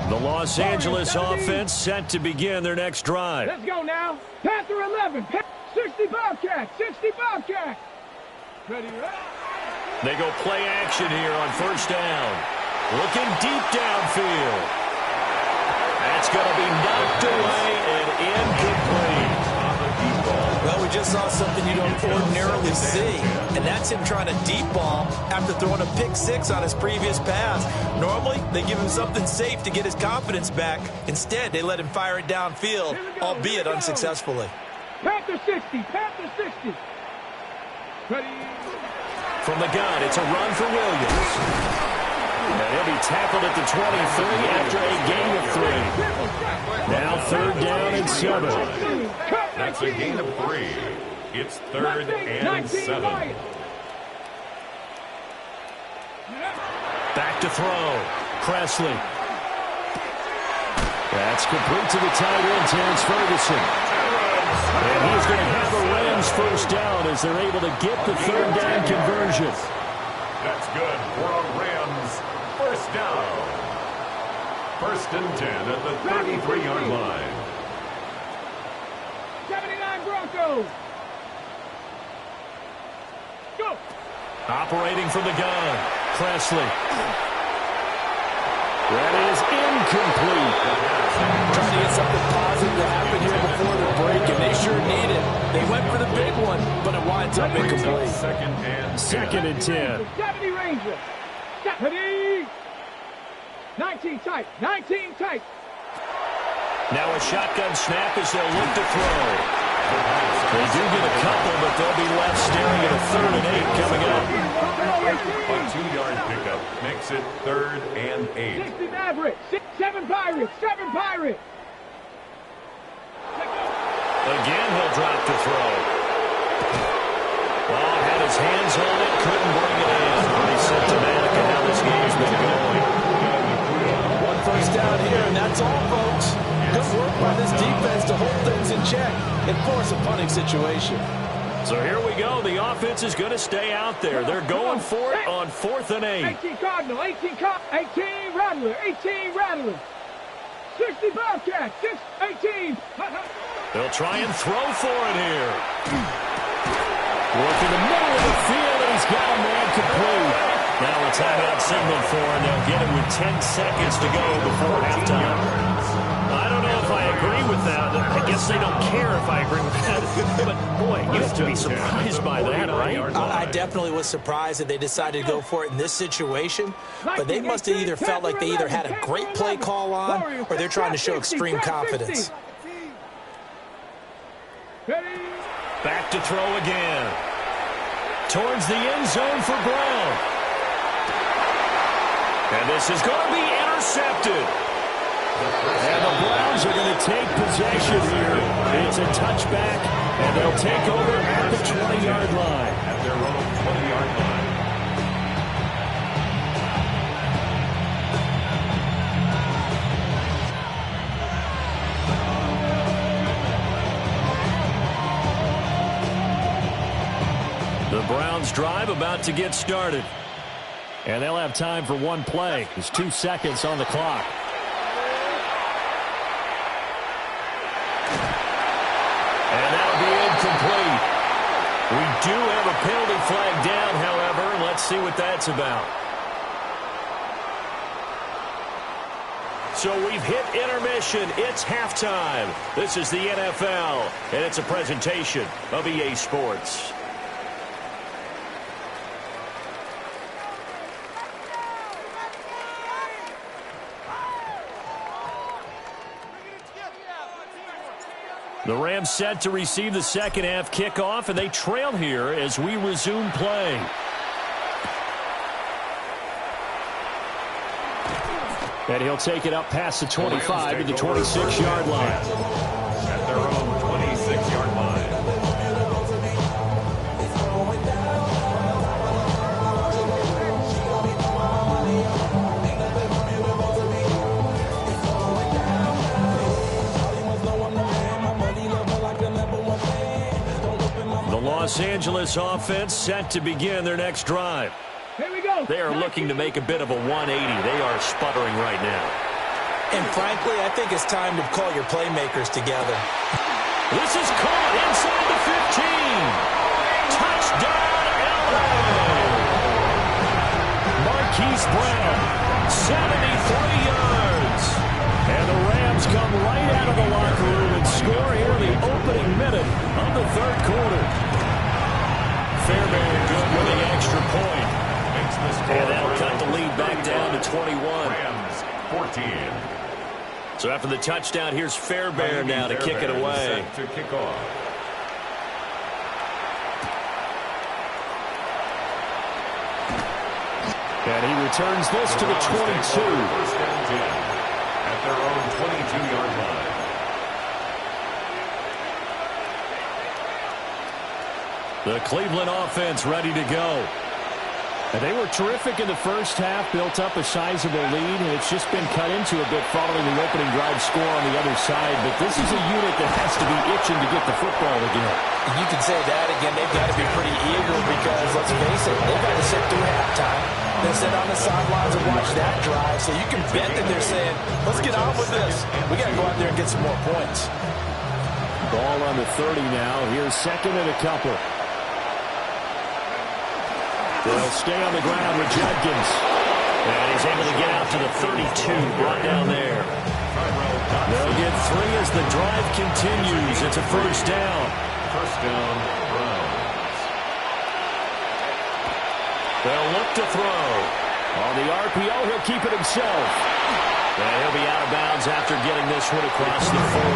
The Los Angeles offense set to begin their next drive. Let's go now. Panther 11. 60 Bobcats. 60 Bobcats. Ready, ready. They go play action here on first down. Looking deep downfield. That's going to be knocked away and incomplete. Well, we just saw something you don't ordinarily see, and that's him trying to deep ball after throwing a pick six on his previous pass. Normally, they give him something safe to get his confidence back. Instead, they let him fire it downfield, albeit unsuccessfully. Panther 60. Panther 60. Ready. From the gun, it's a run for Williams. And he'll be tackled at the 23 after a gain of 3. Now 3rd down and 7. That's a gain of 3. It's 3rd and 7. Back to throw. Presley. That's complete to the tight end, Terrence Ferguson. And he's going to have a Rams first down as they're able to get the 3rd down conversion. That's good for a Rams first down. 1st and 10 at the 33-yard line. 79 Broncos. Go. Operating from the gun. Presley. That is incomplete. Trying to get something positive to happen here before the break, and they sure need it. They went for the big one, but it winds up incomplete. 2nd and 10. 70 Rangers. 70. 19 tight. 19 tight. Now a shotgun snap as they'll look to throw. They do get a couple, but they'll be left staring at a 3rd and 8 coming up. A 2-yard pickup makes it 3rd and 8. 60 Mavericks. 7 Pirates. 7 Pirates. Again, he'll drop to throw. Well, had his hands on it, couldn't bring it in. Pretty symptomatic of how this game's been going. 1 first down here, and that's all, folks. Good work by this defense to hold things in check and force a punting situation. So here we go. The offense is going to stay out there. They're going for it on 4th and 8. 18 Cardinal. 18 Rattler. 18 Rattler. 60 Bobcats. 18. They'll try and throw for it here. Work in the middle of the field, and he's got a man complete. Now a timeout signal for him. They'll get it with 10 seconds to go before halftime. I don't know if I agree with that. I guess they don't care if I agree with that. But, boy, you have to be surprised by that, right? I definitely was surprised that they decided to go for it in this situation. But they must have either felt like they either had a great play call on or they're trying to show extreme confidence. Back to throw again. Towards the end zone for Brown. And this is going to be intercepted. And the Browns are going to take possession here. It's a touchback, and they'll take over at the 20-yard line. At their own 20-yard line. The Browns drive about to get started. And they'll have time for one play. There's 2 seconds on the clock. And that'll be incomplete. We do have a penalty flag down, however. Let's see what that's about. So we've hit intermission. It's halftime. This is the NFL, and it's a presentation of EA Sports. The Rams set to receive the second half kickoff, and they trail here as we resume play. And he'll take it up past the 25 to the 26-yard line. At their own 26-yard line. The Los Angeles offense set to begin their next drive. Here we go. They are looking to make a bit of a 180. They are sputtering right now. And frankly, I think it's time to call your playmakers together. This is caught inside the 15. Touchdown, LA! Marquise Brown, 73 yards. And the Rams come right out of the locker room and score here in the opening minute of the third quarter. Fairbairn good with the extra point. And that'll cut the lead back down to 21. Rams 14. So after the touchdown, here's Fairbairn now to kick it away. Set to kick off. And he returns this to the 22. First and 10 at their own 22-yard line. The Cleveland offense ready to go. And they were terrific in the first half, built up a sizable lead, and it's just been cut into a bit following the opening drive score on the other side. But this is a unit that has to be itching to get the football again. You can say that again. They've got to be pretty eager because, let's face it, they've got to sit through halftime, then sit on the sidelines and watch that drive. So you can bet that they're saying, let's get on with this. We got to go out there and get some more points. Ball on the 30 now. Here's second and a couple. They'll stay on the ground with Judkins. And he's able to get out to the 32, brought down there. They'll get 3 as the drive continues. It's a first down. First down, Browns. They'll look to throw. On the RPO, he'll keep it himself. And he'll be out of bounds after getting this one across the 40.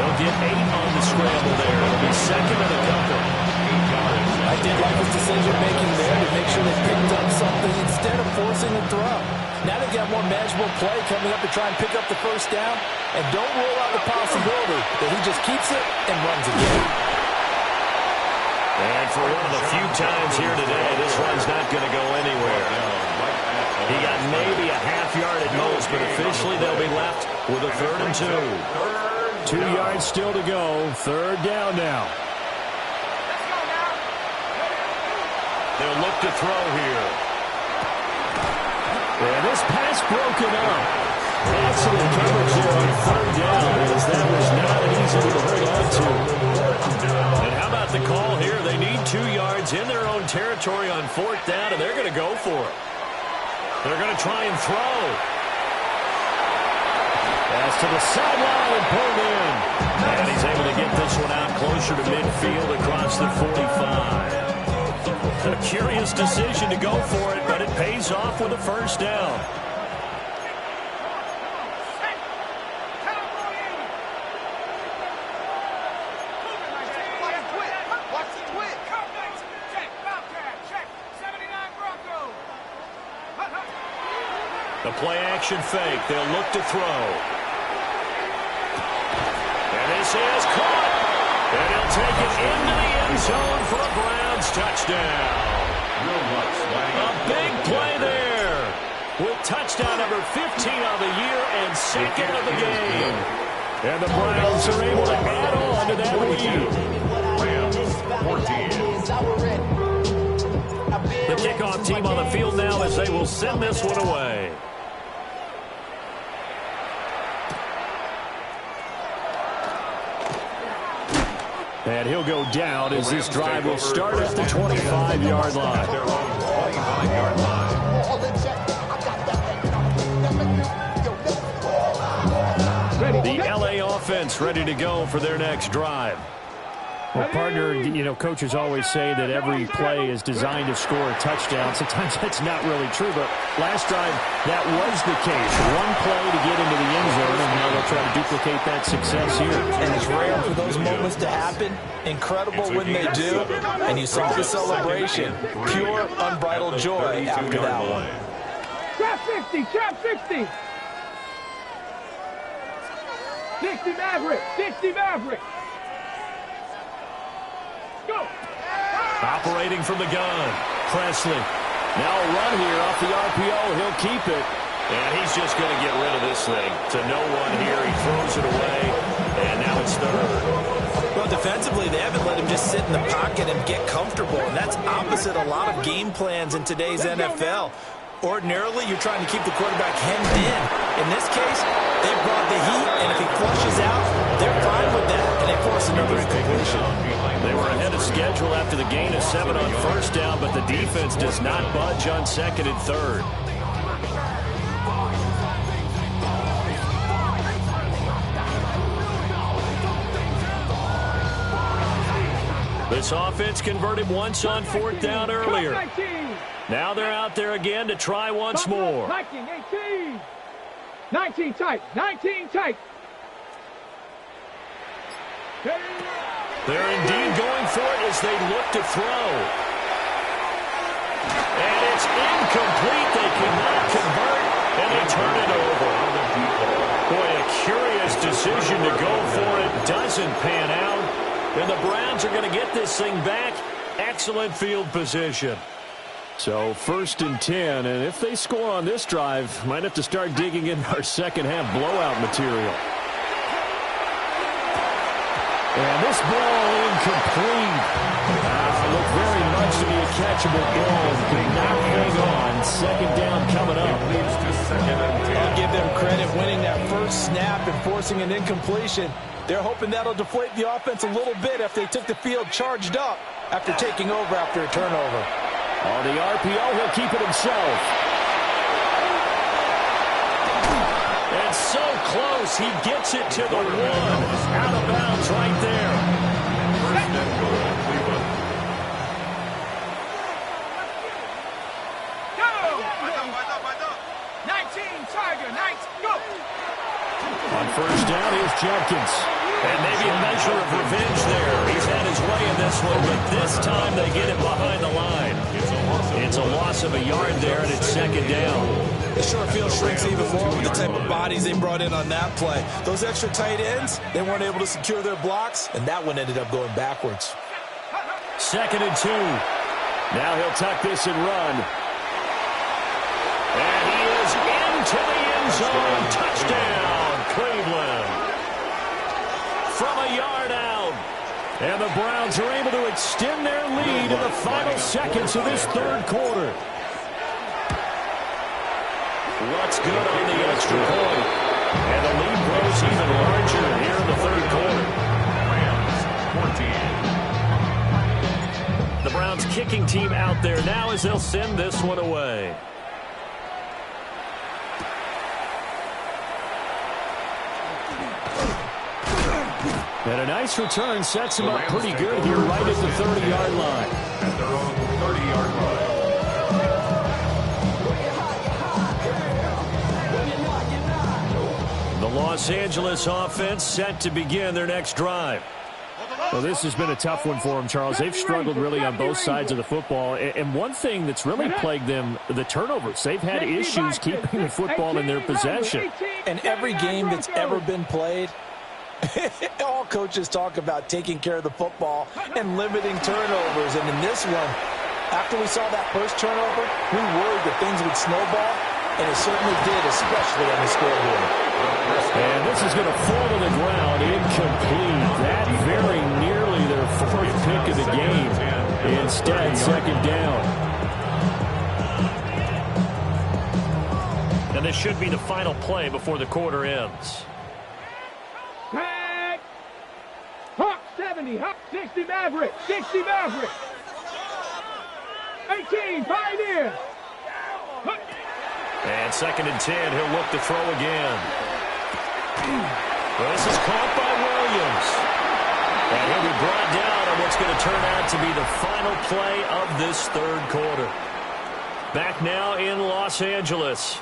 They'll get 8 on the scramble there. It'll be second and a couple. I did like his decision-making there to make sure they picked up something instead of forcing the throw. Now they've got more manageable play coming up to try and pick up the first down. And don't rule out the possibility that he just keeps it and runs again. And for one of the few times here today, this run's not going to go anywhere. He got maybe a half yard at most, but officially they'll be left with a 3rd and 2. 2 yards still to go. 3rd down now. They'll look to throw here. And this pass broken up. Excellent coverage there on 3rd down, as that was not an easy one to hold on to. And how about the call here? They need 2 yards in their own territory on 4th down, and they're going to go for it. They're going to try and throw. Pass to the sideline and pulled in. And he's able to get this one out closer to midfield across the 45. A curious decision to go for it, but it pays off with a first down. The play-action fake. They'll look to throw. And this is caught. And he'll take it into the end zone for a Browns touchdown. A big play there with touchdown number 15 on the year and 2nd of the game. And the Browns are able to add on to that lead. Rams 14. The kickoff team on the field now as they will send this one away. And he'll go down as this drive will start at the 25-yard line. The LA offense ready to go for their next drive. Well, partner, you know, coaches always say that every play is designed to score a touchdown. Sometimes that's not really true, but last drive, that was the case. One play to get into the end zone, and now they'll try to duplicate that success here. And it's rare for those moments to happen. Incredible when they do. And you saw the celebration. Pure, unbridled joy after that one. Trap 60, trap 60. 60 Maverick, 60 Maverick. Go. Operating from the gun, Presley. Now a run here off the RPO. He'll keep it. And he's just going to get rid of this thing. To no one here. He throws it away. And now it's 3rd. Well, defensively, they haven't let him just sit in the pocket and get comfortable. And that's opposite a lot of game plans in today's NFL. Ordinarily, you're trying to keep the quarterback hemmed in. In this case, they brought the heat, and if he flushes out, they're fine with that, and they force another incompletion. They were ahead of schedule after the gain of 7 on first down, but the defense does not budge on second and third. This offense converted once on fourth down earlier. Now they're out there again to try once more. 19, 18. 19 tight. 19 tight. They're indeed going for it as they look to throw. And it's incomplete. They cannot convert, and they turn it over. Boy, a curious decision to go for it. Doesn't pan out. And the Browns are going to get this thing back. Excellent field position. So 1st and 10, and if they score on this drive, might have to start digging in our second half blowout material. And this ball incomplete. Looked very much to be a catchable ball. Could not hang on. Second down coming up. I'll give them credit winning that first snap and forcing an incompletion. They're hoping that'll deflate the offense a little bit if they took the field charged up after taking over after a turnover. On the RPO, he'll keep it himself. And so close, he gets it to the 1. Out of bounds right there. First and goal, Cleveland. Go! 19 Tiger, 19, go! On first down, here's Jenkins. And maybe a measure of revenge there. He's had his way in this one, but this time they get him behind the line. It's a loss of a yard there, and it's second down. The short field shrinks even more with the type of bodies they brought in on that play. Those extra tight ends, they weren't able to secure their blocks, and that one ended up going backwards. 2nd and 2. Now he'll tuck this and run. And he is into the end zone. Touchdown, Cleveland. From a yard out. And the Browns are able to extend their lead in the final seconds of this third quarter. What's good on the extra point? And the lead grows even larger here in the third quarter. Rams 14. The Browns kicking team out there now as they'll send this one away. And a nice return sets him up pretty good here right at the 30-yard line. At their own 30-yard line. The Los Angeles offense set to begin their next drive. Well, this has been a tough one for them, Charles. They've struggled really on both sides of the football. And one thing that's really plagued them, the turnovers. They've had issues keeping the football in their possession. And every game that's ever been played, all coaches talk about taking care of the football and limiting turnovers. And in this one, after we saw that first turnover, we worried that things would snowball, and it certainly did, especially on the scoreboard. And this is going to fall to the ground, incomplete. That very nearly their 4th pick of the game. Instead, second down. And this should be the final play before the quarter ends. Tag! Hawk 70, Hawk 60 Maverick, 60 Maverick. 18, Pioneer. And 2nd and 10, he'll look to throw again. Well, this is caught by Williams. And he'll be brought down on what's going to turn out to be the final play of this third quarter. Back now in Los Angeles.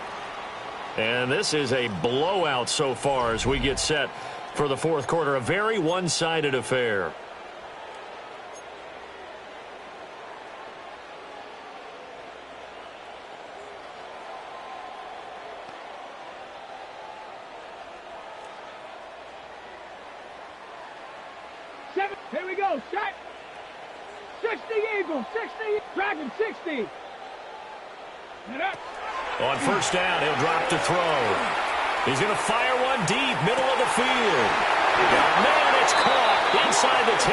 And this is a blowout so far as we get set for the fourth quarter. A very one-sided affair. Here we go, set. 60 Eagles, 60, Dragon 60. And up. On first down, he'll drop to throw. He's going to fire one deep, middle of the field. Man, it's caught inside the 10.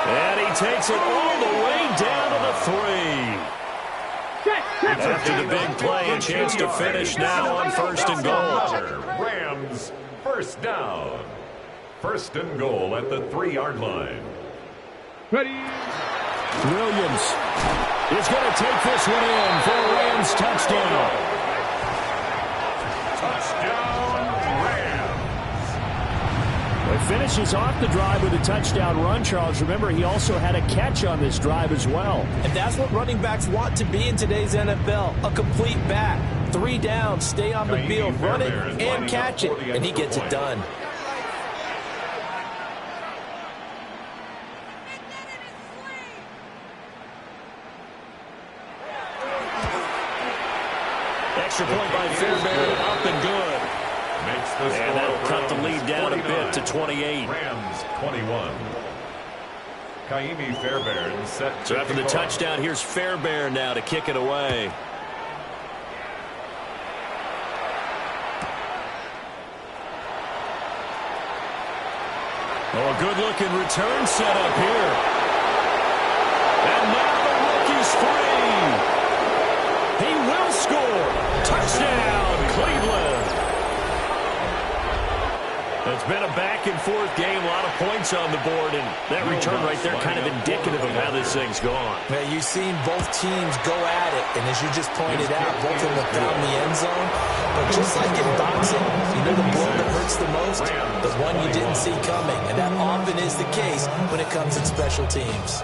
And he takes it all the way down to the 3. Set. After the big play, a chance to finish now on 1st and goal. Rams, first down. 1st and goal at the 3-yard line. Ready. Williams is going to take this one in for a Rams touchdown. Touchdown, Rams. He finishes off the drive with a touchdown run, Charles. Remember, he also had a catch on this drive as well. And that's what running backs want to be in today's NFL, a complete back. 3 down, stay on the field, run it and catch it, and he gets it done. Extra point by Fairbairn, up and good. And that'll cut the lead down a bit to 28. Rams 21. Kaimi Fairbairn set. So after the touchdown, here's Fairbairn now to kick it away. Oh, a good-looking return set up here. And now the rookie's free. He will score. Touchdown, Cleveland. It's been a back-and-forth game, a lot of points on the board, and that return right there kind of indicative of how this thing's gone. Man, you've seen both teams go at it, and as you just pointed out, both of them have found the end zone. But just like in boxing, you know the blow that hurts the most? The one you didn't see coming, and that often is the case when it comes in special teams.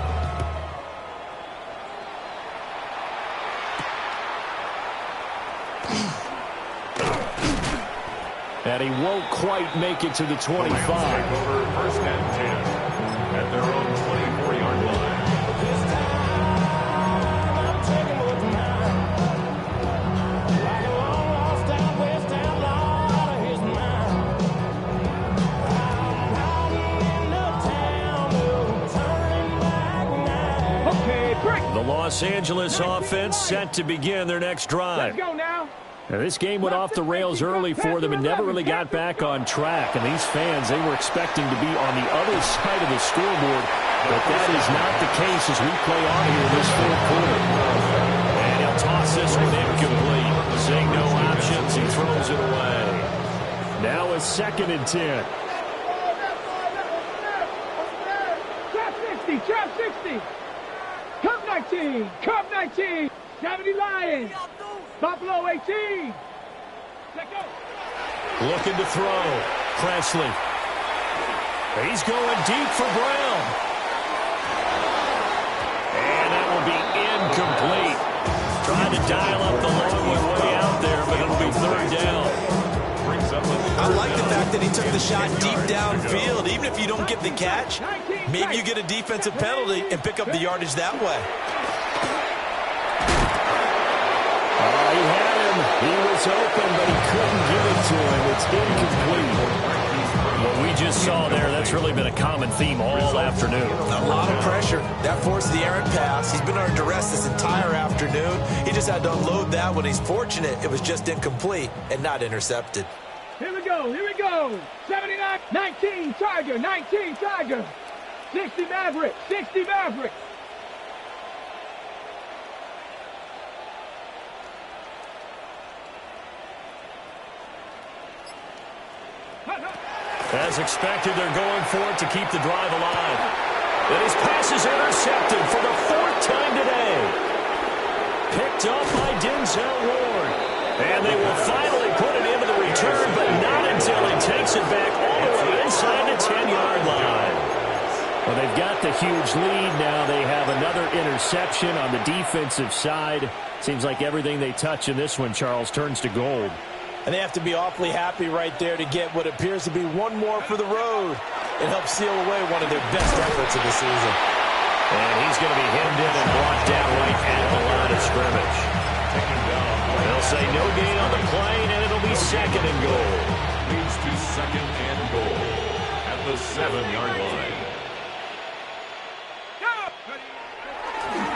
And he won't quite make it to the 25. Over 1st and 10 at their own 24-yard line. Okay, break. The Los Angeles offense set to begin their next drive. Let's go now. Now, this game went off the rails early for them and never really got back on track. And these fans, they were expecting to be on the other side of the scoreboard. But that is not the case as we play on here in this 4th quarter. And he'll toss this one incomplete. Seeing no options, he throws it away. Now a 2nd and 10. Trap 60, trap 60. Cup 19, cup 19. 70 Lions. Buffalo 18. Let go. Looking to throw. Presley. He's going deep for Brown. And that will be incomplete. Trying to dial up the long one way out there, but it'll be 3rd down. I like the fact that he took the shot deep downfield. Even if you don't get the catch, maybe you get a defensive penalty and pick up the yardage that way. He had him. He was open, but he couldn't give it to him. It's incomplete. What we just saw there, that's really been a common theme all afternoon. A lot of pressure. That forced the errant pass. He's been under duress this entire afternoon. He just had to unload that one. He's fortunate it was just incomplete and not intercepted. Here we go, here we go. 79, 19, Tiger, 19, Tiger. 60 Maverick, 60 Maverick. As expected, they're going for it to keep the drive alive. And his pass is intercepted for the 4th time today. Picked up by Denzel Ward. And they will finally put it into the return, but not until he takes it back all the way inside the 10-yard line. Well, they've got the huge lead now. They have another interception on the defensive side. Seems like everything they touch in this one, Charles, turns to gold. And they have to be awfully happy right there to get what appears to be one more for the road. It helps seal away one of their best efforts of the season. And he's going to be hemmed in and brought down right at the line of scrimmage. They'll say no gain on the play, and it'll be 2nd and goal. Leads to 2nd and goal at the 7-yard line.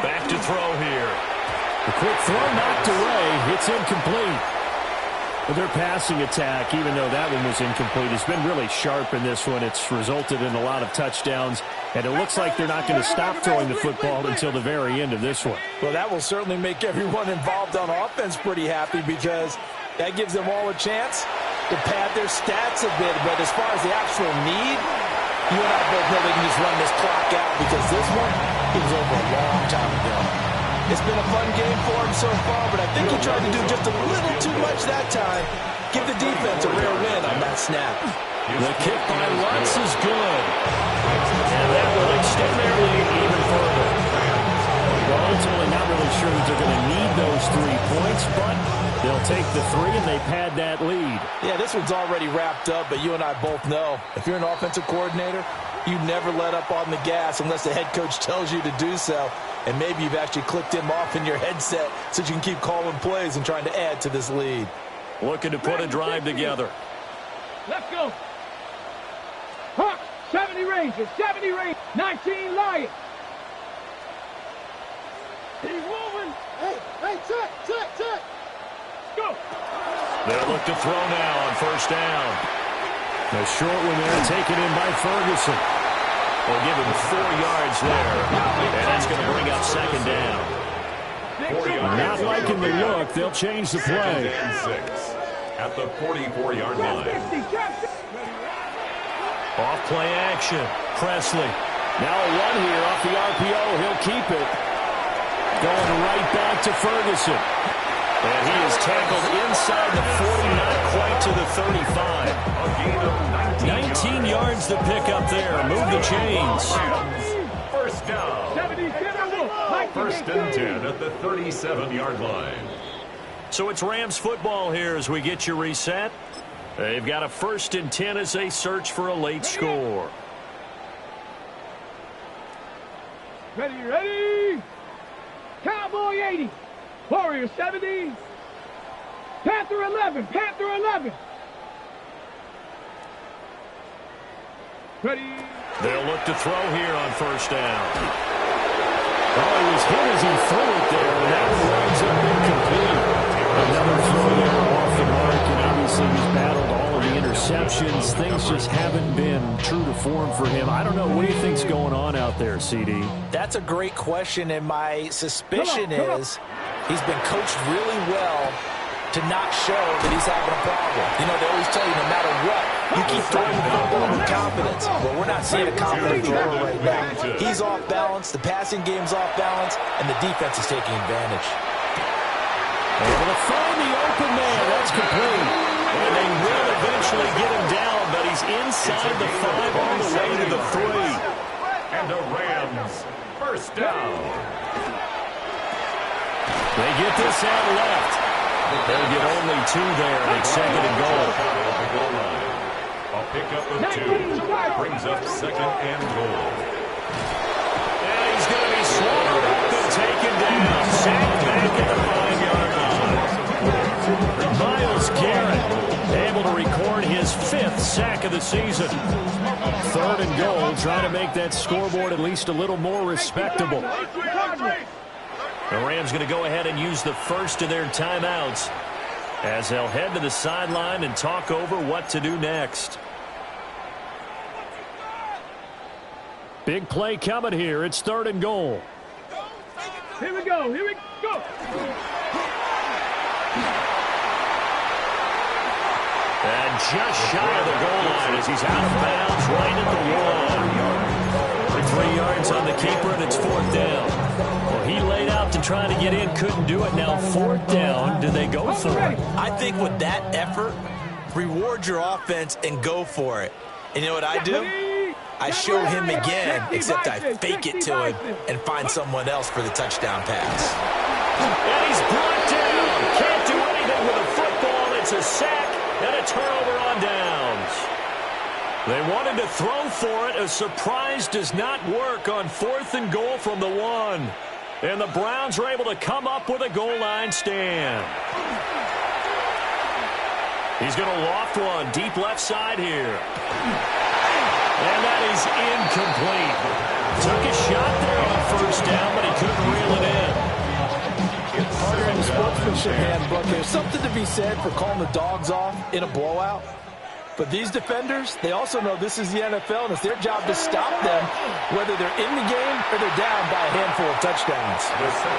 Back to throw here. The quick throw knocked away. It's incomplete. But their passing attack, even though that one was incomplete, has been really sharp in this one. It's resulted in a lot of touchdowns And it looks like they're not going to stop throwing the football until the very end of this one. Well, that will certainly make everyone involved on offense pretty happy because that gives them all a chance to pad their stats a bit. But as far as the actual need, you and I both know they can just run this clock out because this one was over a long time ago. It's been a fun game for him so far, but I think he tried to do just a little too much that time. Give the defense a rare win on that snap. The kick by Lutz is good. And that will extend their lead even further. Well, ultimately not really sure that they're going to need those 3 points, but they'll take the 3 and they pad that lead. Yeah, this one's already wrapped up, but you and I both know if you're an offensive coordinator, you never let up on the gas unless the head coach tells you to do so. And maybe you've actually clicked him off in your headset so you can keep calling plays and trying to add to this lead. Looking to put a drive together. Let's go. Hawks, 70 Rangers, 70 Rangers, 19 Lions. He's moving. Hey, check. Go. They'll look to throw now on first down. A short one there taken in by Ferguson. They'll give him 4 yards there. And that's going to bring up second down. Not liking the look. They'll change the play. 6 at the 44-yard line. Off play action. Presley. Now a run here off the RPO. He'll keep it. Going right back to Ferguson. And he is tackled inside the 40, not quite to the 35. A gain of 19 yards to pick up there. Move the chains. First down. 1st and 10 at the 37-yard line. So it's Rams football here as we get you reset. They've got a 1st and 10 as they search for a late score. Ready. Cowboy 80. Warrior 70. Panther 11. Ready. They'll look to throw here on first down. Oh, he was hit as he threw it there, and that one winds up incomplete. Another throw there off the mark, and obviously he's battled all of the interceptions. Things just haven't been true to form for him. I don't know. What do you think's going on out there, CD? That's a great question, and my suspicion is he's been coached really well to not show that he's having a problem. You know, they always tell you no matter what, you keep throwing the football with confidence. Well, we're not seeing a confident thrower right now. He's off balance, the passing game's off balance, and the defense is taking advantage. Able to find the open man. That's complete. And they will eventually get him down, but he's inside the 5 all the way to the 3. And the Rams, first down. They get this out left. They'll get only 2 there, and it's 2nd and goal. A pickup of 2 brings up 2nd and goal. And he's going to be swallowed up and taken down. Sacked back at the 5-yard line. Myles Garrett able to record his 5th sack of the season. 3rd and goal, trying to make that scoreboard at least a little more respectable. The Rams going to go ahead and use the first of their timeouts as they'll head to the sideline and talk over what to do next. Big play coming here. It's 3rd and goal. Here we go. And just shy of the goal line as he's out of bounds right at the 1. 3 yards on the keeper, and it's 4th down. Well, he laid out to try to get in, couldn't do it. Now 4th down, do they go for it? I think with that effort, reward your offense and go for it. And you know what I do? I show him again, except I fake it to him and find someone else for the touchdown pass. And he's brought down. Can't do anything with a football. It's a sack and a turnover on downs. They wanted to throw for it. A surprise does not work on 4th and goal from the 1. And the Browns are able to come up with a goal line stand. He's going to loft one deep left side here. And that is incomplete. Took a shot there on first down, but he couldn't reel it in. Carter, in the sportsmanship handbook, there's something to be said for calling the dogs off in a blowout. But these defenders, they also know this is the NFL, and it's their job to stop them, whether they're in the game or they're down by a handful of touchdowns.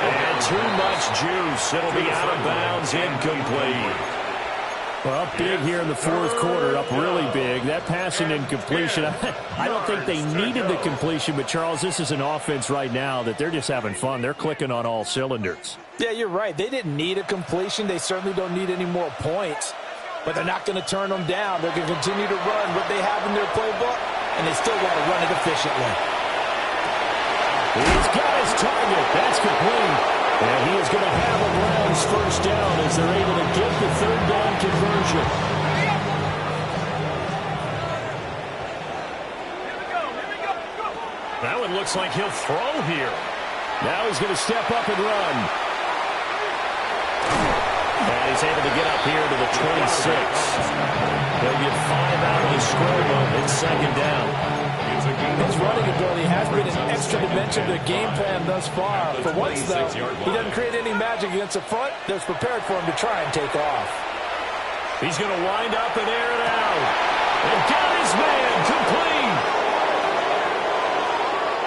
And too much juice. It'll be out of bounds, incomplete. Well, up big here in the fourth quarter, up really big. That passing incompletion, I don't think they needed the completion, but, Charles, this is an offense right now that they're just having fun. They're clicking on all cylinders. Yeah, you're right. They didn't need a completion. They certainly don't need any more points, but they're not going to turn them down. They're going to continue to run what they have in their playbook, and they still want to run it efficiently. He's got his target. That's complete. And he is going to have a Browns first down as they're able to get the third down conversion. That one looks like he'll throw here. Now he's going to step up and run. And he's able to get up here to the 26. They'll get 5 out of the score moment, second down. His running ability has been an extra dimension to the game plan thus far. For once, though, he doesn't create any magic against the front that's prepared for him to try and take off. He's going to wind up and air it out. And got his man complete.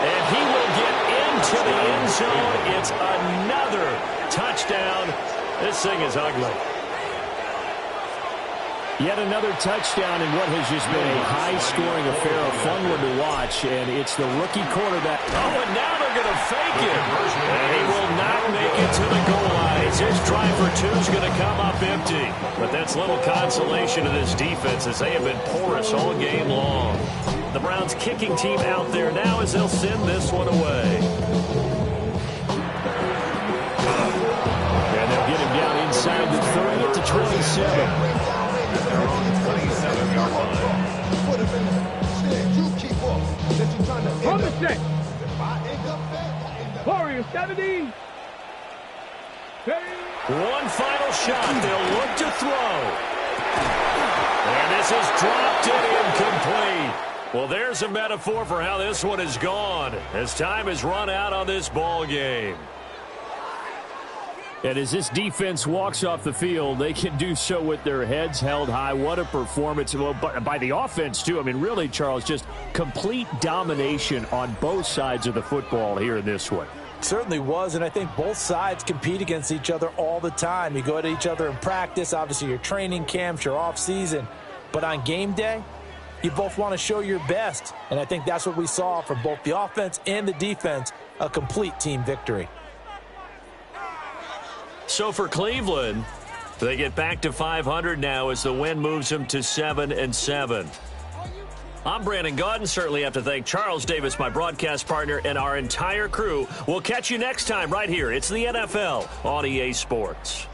And he will get into the end zone. It's another touchdown. This thing is ugly. Yet another touchdown in what has just been a high-scoring affair, a fun one to watch, and it's the rookie quarterback. Oh, and now they're going to fake it. And he will not make it to the goal line. His drive for two is going to come up empty. But that's little consolation to this defense as they have been porous all game long. The Browns kicking team out there now as they'll send this one away. And they'll get him down inside the 30 at the 27. On the set. Warriors 70. One final shot. They'll look to throw. And this is dropped and incomplete. Well, there's a metaphor for how this one is gone as time has run out on this ball game. And as this defense walks off the field, they can do so with their heads held high. What a performance. Well, by the offense, too. I mean, really, Charles, just complete domination on both sides of the football here in this one. Certainly was, and I think both sides compete against each other all the time. You go at each other in practice, obviously your training camps, your off-season. But on game day, you both want to show your best. And I think that's what we saw from both the offense and the defense, a complete team victory. So for Cleveland, they get back to 500 now as the win moves them to 7-7. I'm Brandon Gaudin. Certainly have to thank Charles Davis, my broadcast partner, and our entire crew. We'll catch you next time right here. It's the NFL on EA Sports.